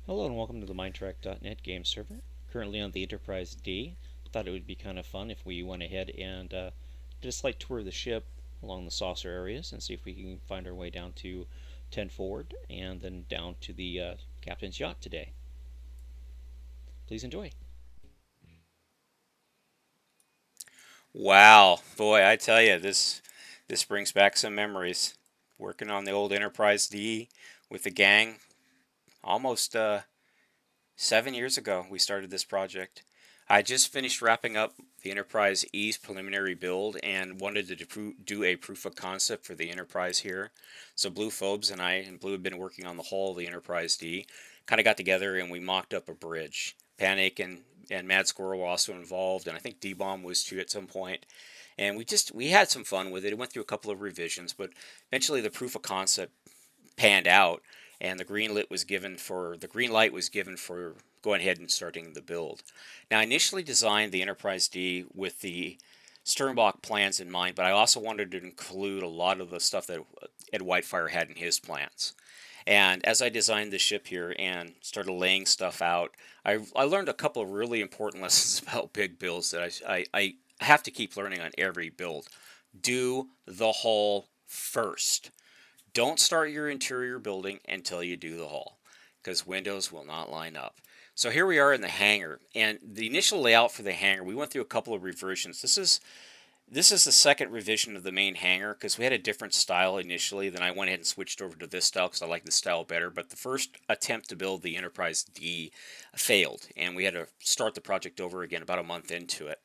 Hello and welcome to the Mindtrack.net game server. Currently on the Enterprise D. Thought it would be kind of fun if we went ahead and did a slight tour of the ship along the saucer areas and see if we can find our way down to 10 forward and then down to the captain's yacht today. Please enjoy. Wow, boy, I tell you, this brings back some memories. Working on the old Enterprise D with the gang, almost 7 years ago, we started this project. I just finished wrapping up the Enterprise E's preliminary build and wanted to do a proof of concept for the Enterprise here. So Bluephobes and I and Blue have been working on the hull of the Enterprise D. Kind of got together and we mocked up a bridge. Panic and Madsqurrel were also involved, and I think D-Bomb was too at some point. And we had some fun with it. It went through a couple of revisions, but eventually the proof of concept panned out, and the green light was given for going ahead and starting the build. Now, I initially designed the Enterprise D with the Sternbach plans in mind, but I also wanted to include a lot of the stuff that Ed Whitefire had in his plans. And as I designed the ship here and started laying stuff out, I learned a couple of really important lessons about big builds that I have to keep learning on every build. Do the hull first. Don't start your interior building until you do the hull, because windows will not line up. So here we are in the hangar, and the initial layout for the hangar, we went through a couple of reversions. This is the second revision of the main hangar because we had a different style initially. Then I went ahead and switched over to this style because I like this style better. But the first attempt to build the Enterprise D failed, and we had to start the project over again about a month into it.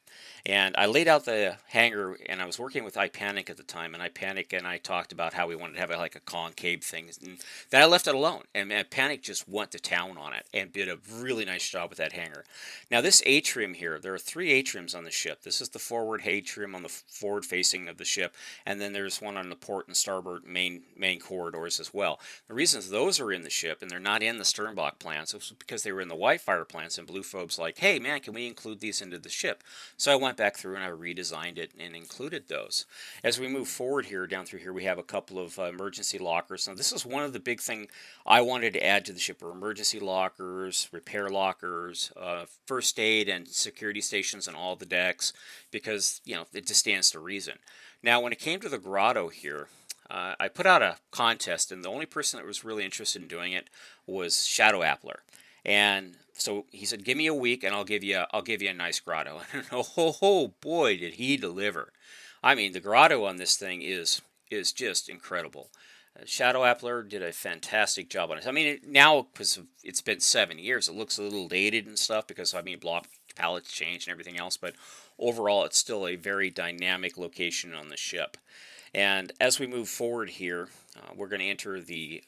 And I laid out the hangar, and I was working with Ipanic at the time, and Ipanic and I talked about how we wanted to have like a concave thing. And then I left it alone, and Panic just went to town on it and did a really nice job with that hangar. Now this atrium here, there are three atriums on the ship. This is the forward atrium on the forward facing of the ship, and then there's one on the port and starboard main corridors as well. The reasons those are in the ship and they're not in the Sternbach plans is because they were in the Whitefire plans, and Bluephobes like, hey man, can we include these into the ship? So I went back through and I redesigned it and included those. As we move forward here, down through here, we have a couple of emergency lockers. Now this is one of the big thing I wanted to add to the ship: are emergency lockers, repair lockers, first aid and security stations on all the decks, because it just stands to reason. Now, when it came to the grotto here, I put out a contest, and the only person that was really interested in doing it was Shadow Appler. And so he said, "Give me a week, and I'll give you a nice grotto." And oh boy, did he deliver! I mean, the grotto on this thing is just incredible. Shadow Appler did a fantastic job on it. I mean, now because it's been 7 years, it looks a little dated and stuff because block palettes changed and everything else. But overall, it's still a very dynamic location on the ship. And as we move forward here, we're going to enter the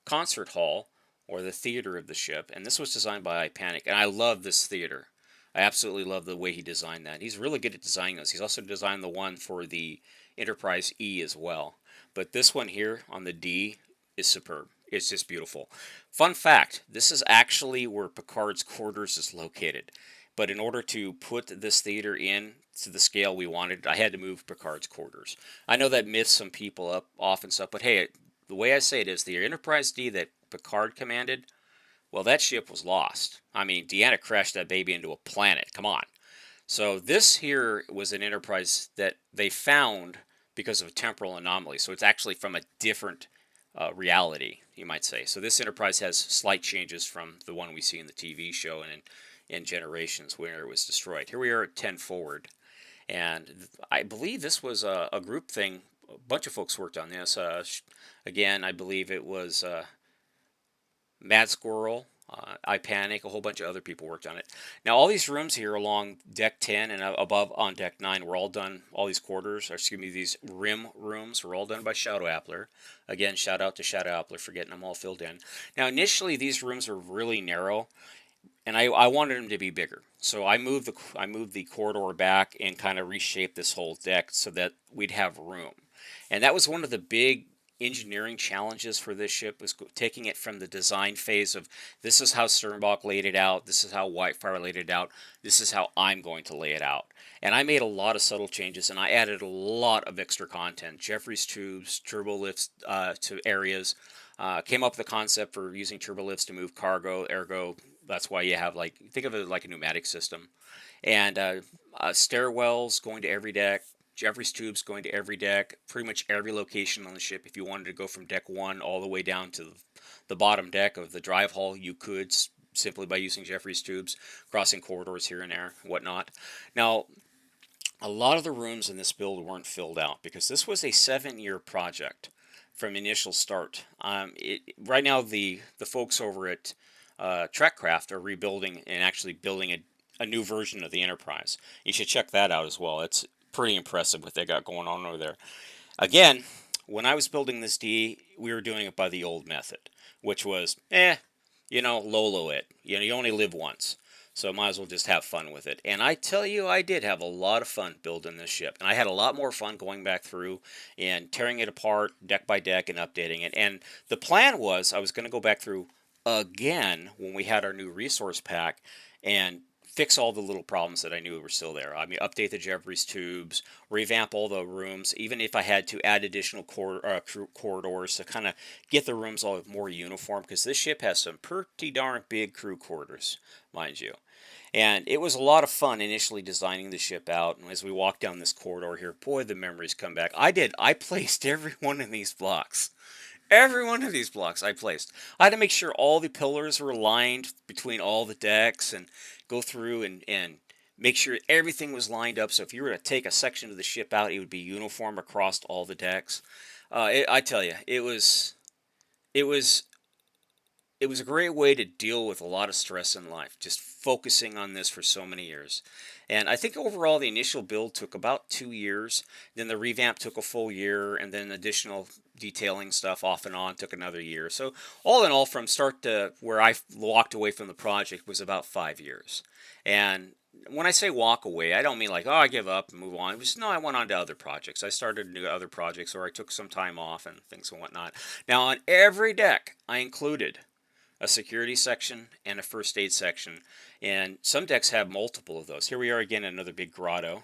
concert hall, or the theater of the ship. And this was designed by Ipanic, and I love this theater. I absolutely love the way he designed that. He's really good at designing those. He's also designed the one for the Enterprise E as well. But this one here on the D is superb. It's just beautiful. Fun fact, this is actually where Picard's quarters is located. But in order to put this theater in to the scale we wanted, I had to move Picard's quarters. I know that myths some people up off and stuff, but hey, the way I say it is the Enterprise D that Picard commanded, well, that ship was lost. I mean, Deanna crashed that baby into a planet. Come on. So this here was an Enterprise that they found because of a temporal anomaly. So it's actually from a different reality, you might say. So this Enterprise has slight changes from the one we see in the TV show and in Generations where it was destroyed. Here we are at 10 forward. And I believe this was a group thing. A bunch of folks worked on this. Again, I believe it was Madsqurrel, Ipanic, a whole bunch of other people worked on it. Now, all these rooms here along deck 10 and above on deck 9 were all done, all these quarters, or excuse me, these rim rooms were all done by Shadow Appler. Again, shout out to Shadow Appler for getting them all filled in. Now, initially, these rooms were really narrow, and I wanted them to be bigger. So I moved the corridor back and kind of reshaped this whole deck so that we'd have room. And that was one of the big engineering challenges for this ship, was taking it from the design phase of this is how Sternbach laid it out, this is how Whitefire laid it out, this is how I'm going to lay it out. And I made a lot of subtle changes, and I added a lot of extra content: Jeffries tubes, turbo lifts to areas. Came up with the concept for using turbolifts to move cargo, ergo, that's why you have, like, think of it like a pneumatic system. And stairwells going to every deck, Jeffries tubes going to every deck, pretty much every location on the ship. If you wanted to go from deck 1 all the way down to the bottom deck of the drive hull, you could simply by using Jeffries tubes, crossing corridors here and there, whatnot. Now, a lot of the rooms in this build weren't filled out because this was a 7-year project from initial start. Right now, the folks over at Trekcraft are rebuilding and actually building a new version of the Enterprise. You should check that out as well. It's pretty impressive what they got going on over there. Again, when I was building this D, we were doing it by the old method, which was, Lolo it. You only live once. So might as well just have fun with it. And I tell you, I did have a lot of fun building this ship. And I had a lot more fun going back through and tearing it apart deck by deck and updating it. And the plan was I was going to go back through again when we had our new resource pack and fix all the little problems that I knew were still there. I mean, update the Jeffries tubes, revamp all the rooms, even if I had to add additional corridors to kind of get the rooms all more uniform, because this ship has some pretty darn big crew quarters, mind you. And it was a lot of fun initially designing the ship out. And as we walk down this corridor here, boy, the memories come back. I placed every one of these blocks. Every one of these blocks I placed. I had to make sure all the pillars were aligned between all the decks and go through and make sure everything was lined up. So if you were to take a section of the ship out, it would be uniform across all the decks. I tell you, it was it was a great way to deal with a lot of stress in life, just focusing on this for so many years. And I think overall the initial build took about 2 years. Then the revamp took a full year, and then additional detailing stuff off and on took another year. So all in all, from start to where I walked away from the project was about 5 years. And when I say walk away, I don't mean like, oh, I give up and move on. It was, no, I went on to other projects. I started new other projects, or I took some time off and things and whatnot. Now, on every deck, I included a security section and a first aid section, and some decks have multiple of those. Here we are again in another big grotto.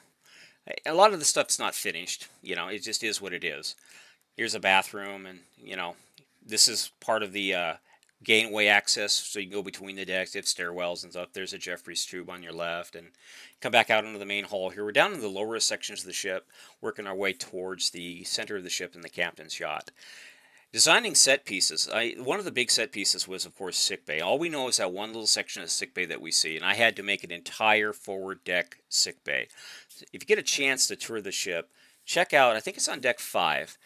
A lot of the stuff's not finished, it just is what it is. Here's a bathroom, and this is part of the gangway access, so you can go between the decks. You have stairwells and stuff. There's a Jeffries tube on your left, and come back out into the main hall here. We're down in the lower sections of the ship, working our way towards the center of the ship and the captain's yacht. Designing set pieces. One of the big set pieces was, of course, Sickbay. All we know is that one little section of Sickbay that we see, and I had to make an entire forward deck Sickbay. If you get a chance to tour the ship, check out, I think it's on deck 5,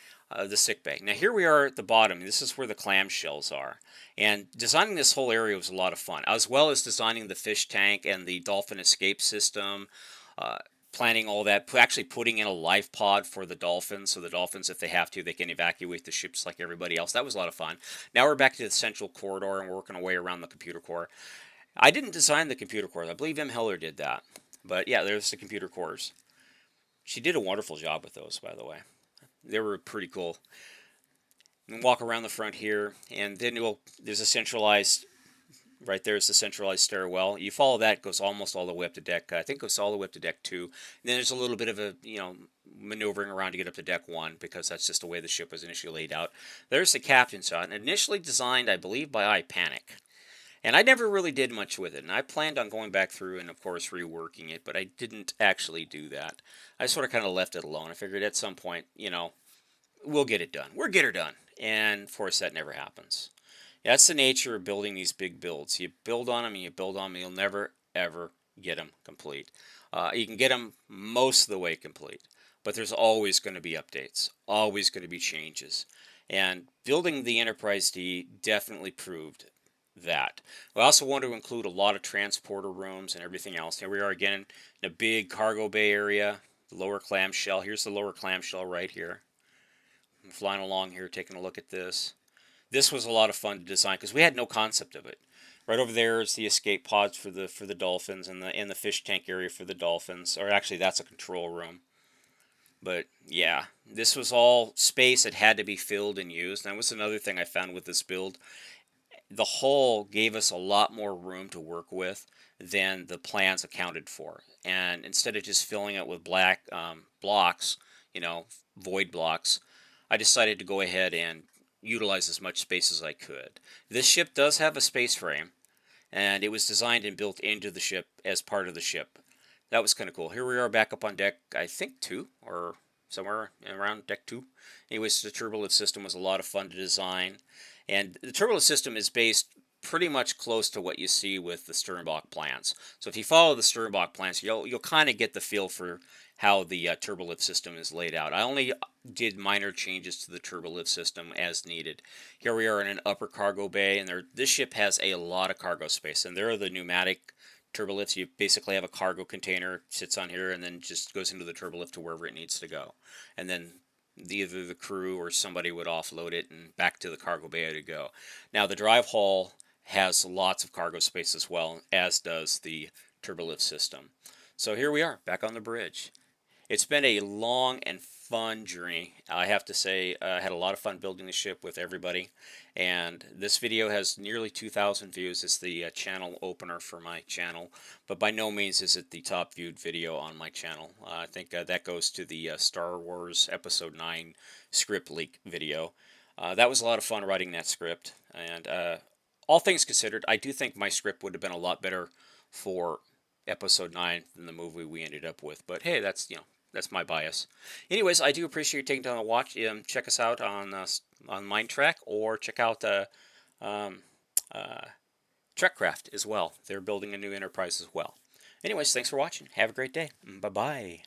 the Sickbay. Now here we are at the bottom. This is where the clamshells are. And designing this whole area was a lot of fun, as well as designing the fish tank and the dolphin escape system. Planning all that, actually putting in a life pod for the dolphins, so the dolphins, if they have to, they can evacuate the ships like everybody else. That was a lot of fun. Now we're back to the central corridor, and we're working our way around the computer core. I didn't design the computer cores. I believe MHeller did that. But yeah, there's the computer cores. She did a wonderful job with those, by the way. They were pretty cool. And walk around the front here, and then there's a centralized. Right there's the centralized stairwell. You follow that, it goes almost all the way up to deck. I think it goes all the way up to deck 2. And then there's a little bit of a maneuvering around to get up to deck 1, because that's just the way the ship was initially laid out. There's the captain's yacht, initially designed, I believe, by Ipanic. And I never really did much with it, and I planned on going back through and, of course, reworking it, but I didn't actually do that. I sort of kind of left it alone. I figured at some point, we'll get it done. We'll get her done. And, of course, that never happens. That's the nature of building these big builds. You build on them and you build on them. You'll never, ever get them complete. You can get them most of the way complete, but there's always going to be updates, always going to be changes. And building the Enterprise D definitely proved that. We also want to include a lot of transporter rooms and everything else. Here we are again in a big cargo bay area, the lower clamshell. Here's the lower clamshell right here. I'm flying along here, taking a look at this. This was a lot of fun to design because we had no concept of it. Right over there is the escape pods for the dolphins, and the fish tank area for the dolphins. Or actually, that's a control room. But yeah, this was all space that had to be filled and used. And that was another thing I found with this build. The hull gave us a lot more room to work with than the plans accounted for. And instead of just filling it with black blocks, void blocks, I decided to go ahead and utilize as much space as I could. This ship does have a space frame, and it was designed and built into the ship as part of the ship. That was kind of cool. Here we are back up on deck, I think 2, or somewhere around deck 2. Anyways, the turbulent system was a lot of fun to design. And the turbulent system is based pretty much close to what you see with the Sternbach plans. So if you follow the Sternbach plans, you'll kind of get the feel for how the turbolift system is laid out. I only did minor changes to the turbolift system as needed. Here we are in an upper cargo bay, and this ship has a lot of cargo space, and there are the pneumatic turbolifts. You basically have a cargo container, sits on here, and then just goes into the turbolift to wherever it needs to go. And then either the crew or somebody would offload it and back to the cargo bay to go. Now the drive hull has lots of cargo space as well, as does the turbolift system. So here we are, back on the bridge. It's been a long and fun journey. I have to say, I had a lot of fun building the ship with everybody. And this video has nearly 2,000 views. It's the channel opener for my channel. But by no means is it the top viewed video on my channel. I think that goes to the Star Wars Episode 9 script leak video. That was a lot of fun writing that script. And all things considered, I do think my script would have been a lot better for Episode 9 than the movie we ended up with. But hey, that's my bias. Anyways, I do appreciate you taking time to watch. Check us out on Mindtrack, or check out Trekcraft as well. They're building a new enterprise as well. Anyways, thanks for watching. Have a great day. Bye-bye.